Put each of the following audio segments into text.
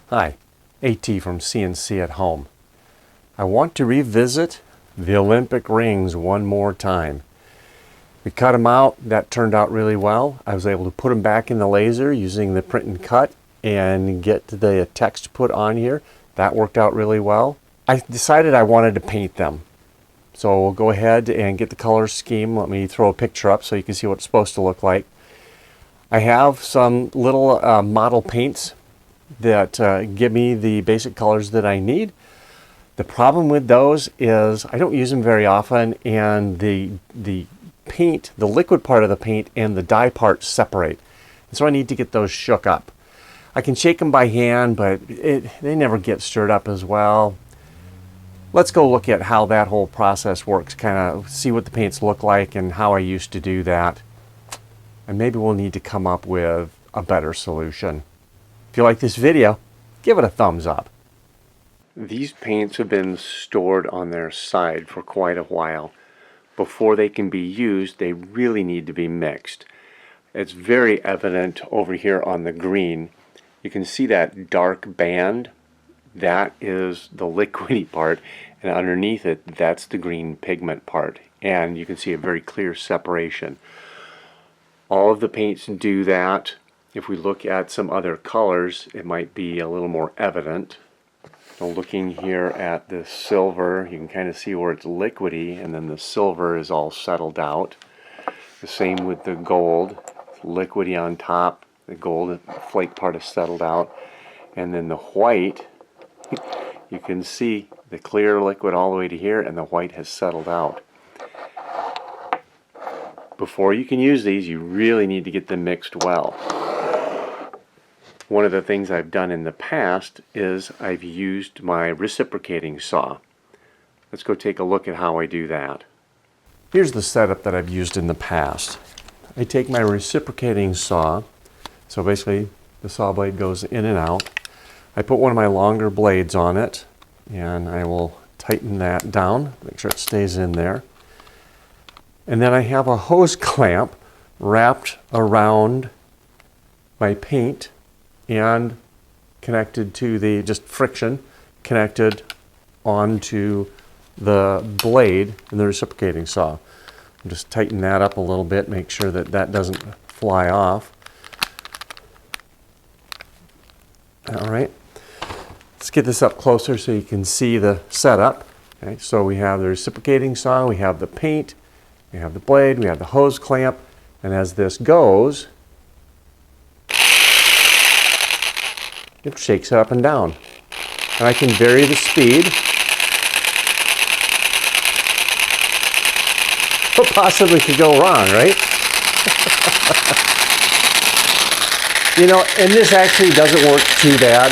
Hi, AT from CNC at Home. I want to revisit the Olympic rings one more time. We cut them out. That turned out really well. I was able to put them back in the laser using the print and cut and get the text put on here. That worked out really well. I decided I wanted to paint them. So we'll go ahead and get the color scheme. Let me throw a picture up so you can see what it's supposed to look like. I have some little model paints that give me the basic colors that I need. The problem with those is I don't use them very often, and the paint, the liquid part of the paint and the dye part separate. And so I need to get those shook up. I can shake them by hand, but they never get stirred up as well. Let's go look at how that whole process works, kind of see what the paints look like and how I used to do that. And maybe we'll need to come up with a better solution. If you like this video, give it a thumbs up. These paints have been stored on their side for quite a while. Before they can be used, they really need to be mixed. It's very evident over here on the green. You can see that dark band. That is the liquidy part, and underneath it, that's the green pigment part. And you can see a very clear separation. All of the paints do that. If we look at some other colors, it might be a little more evident. So looking here at the silver, you can kind of see where it's liquidy, and then the silver is all settled out. The same with the gold, liquidy on top, the gold flake part is settled out, and then the white, you can see the clear liquid all the way to here, and the white has settled out. Before you can use these, you really need to get them mixed well. One of the things I've done in the past is I've used my reciprocating saw. Let's go take a look at how I do that. Here's the setup that I've used in the past. I take my reciprocating saw, so basically the saw blade goes in and out. I put one of my longer blades on it, and I will tighten that down, make sure it stays in there. And then I have a hose clamp wrapped around my paint and connected to the, just friction, connected onto the blade in the reciprocating saw. Just tighten that up a little bit, make sure that that doesn't fly off. All right, let's get this up closer so you can see the setup. Okay, so we have the reciprocating saw, we have the paint, we have the blade, we have the hose clamp, and as this goes, it shakes up and down. And I can vary the speed. What possibly could go wrong, right? You know, and this actually doesn't work too bad.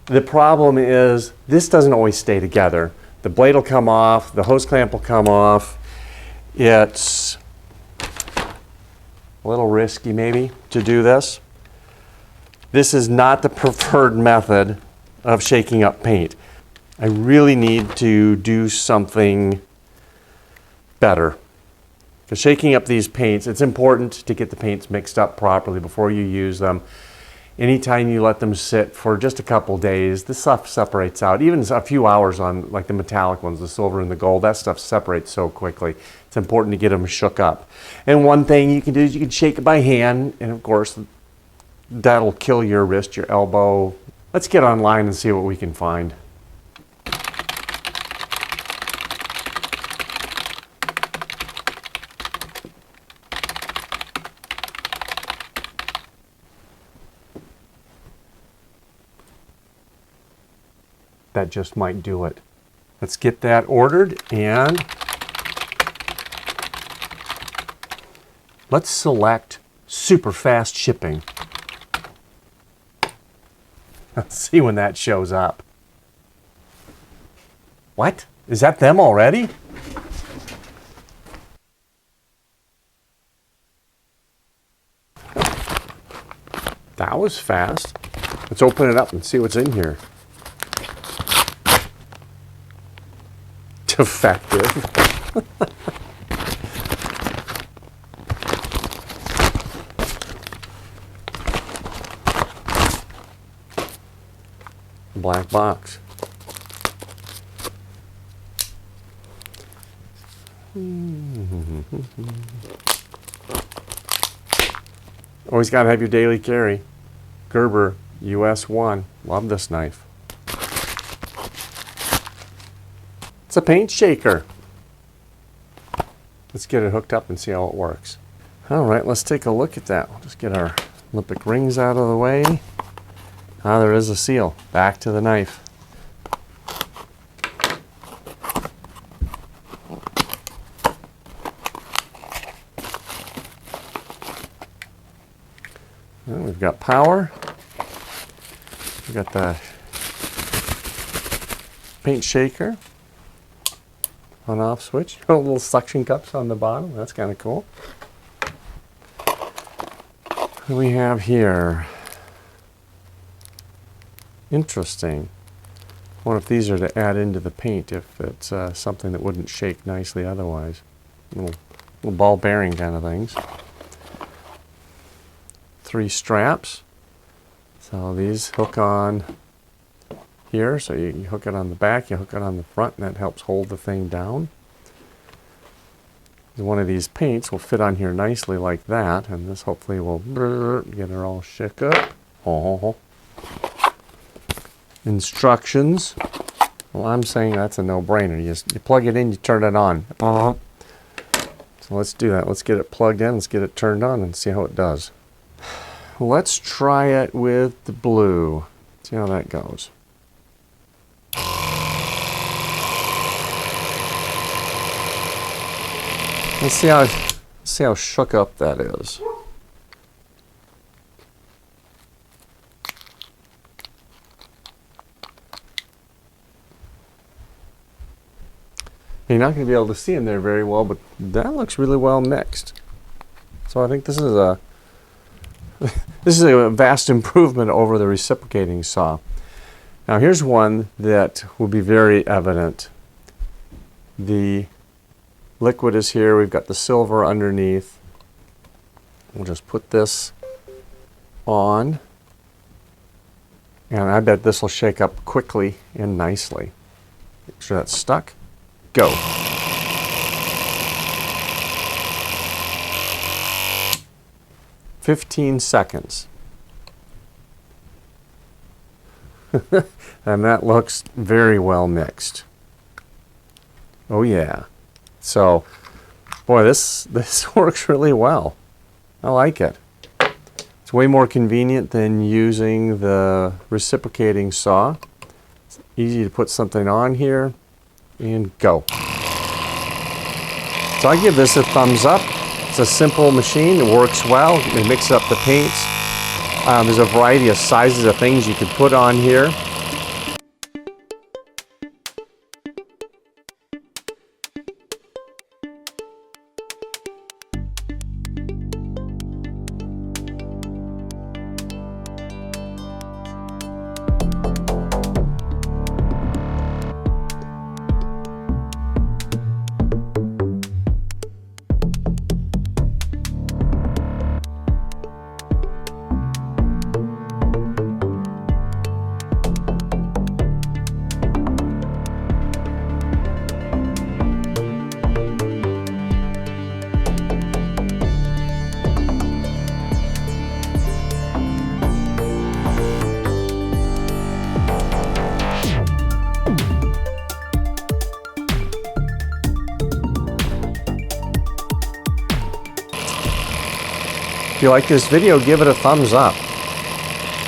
The problem is this doesn't always stay together. The blade will come off, the hose clamp will come off. It's a little risky maybe to do this. This is not the preferred method of shaking up paint. I really need to do something better. For shaking up these paints, it's important to get the paints mixed up properly before you use them. Anytime you let them sit for just a couple days, the stuff separates out. Even a few hours on like the metallic ones, the silver and the gold, that stuff separates so quickly. It's important to get them shook up. And one thing you can do is you can shake it by hand, and of course that'll kill your wrist, your elbow. Let's get online and see what we can find. That just might do it. Let's get that ordered, and let's select super fast shipping. Let's see when that shows up. What? Is that them already? That was fast. Let's open it up and see what's in here. Defective. black box. Always got to have your daily carry. Gerber US 1. Love this knife. It's a paint shaker. Let's get it hooked up and see how it works. All right, let's take a look at that. We'll just get our Olympic rings out of the way. Ah, there is a seal. Back to the knife. Well, we've got power. We've got the paint shaker. On-off switch. Little suction cups on the bottom. That's kind of cool. What do we have here? Interesting. I wonder if these are to add into the paint if it's something that wouldn't shake nicely otherwise. Little ball bearing kind of things. 3 straps. So these hook on here. So you hook it on the back, you hook it on the front, and that helps hold the thing down. One of these paints will fit on here nicely like that, and this hopefully will get her all shook up. Oh. Instructions. Well, I'm saying that's a no-brainer. You plug it in, you turn it on. So let's do that. Let's get it plugged in, let's get it turned on, and see how it does. Let's try it with the blue. See how that goes. Let's see how shook up that is. You're not going to be able to see in there very well, but that looks really well mixed. So I think this is a vast improvement over the reciprocating saw. Now here's one that will be very evident. The liquid is here. We've got the silver underneath. We'll just put this on, and I bet this will shake up quickly and nicely. Make sure that's stuck. Go. "15 seconds." And that looks very well mixed. Oh yeah. So, boy, this works really well. I like it. It's way more convenient than using the reciprocating saw. It's easy to put something on here and go. So I give this a thumbs up. It's a simple machine. It works well. It mixes up the paints. There's a variety of sizes of things you could put on here. If you like this video, give it a thumbs up.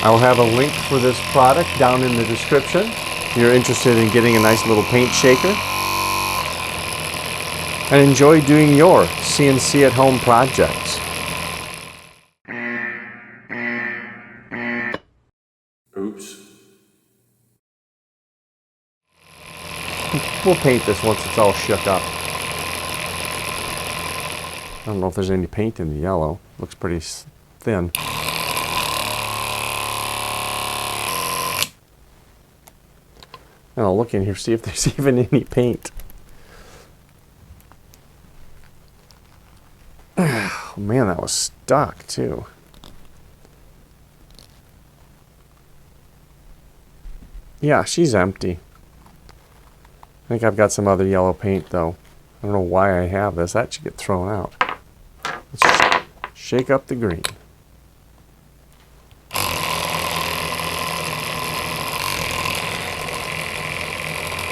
I will have a link for this product down in the description if you're interested in getting a nice little paint shaker. And enjoy doing your CNC at home projects. Oops. We'll paint this once it's all shook up. I don't know if there's any paint in the yellow. Looks pretty thin. And I'll look in here, see if there's even any paint. Oh man, that was stuck too. Yeah, she's empty. I think I've got some other yellow paint though. I don't know why I have this. That should get thrown out. Let's shake up the green.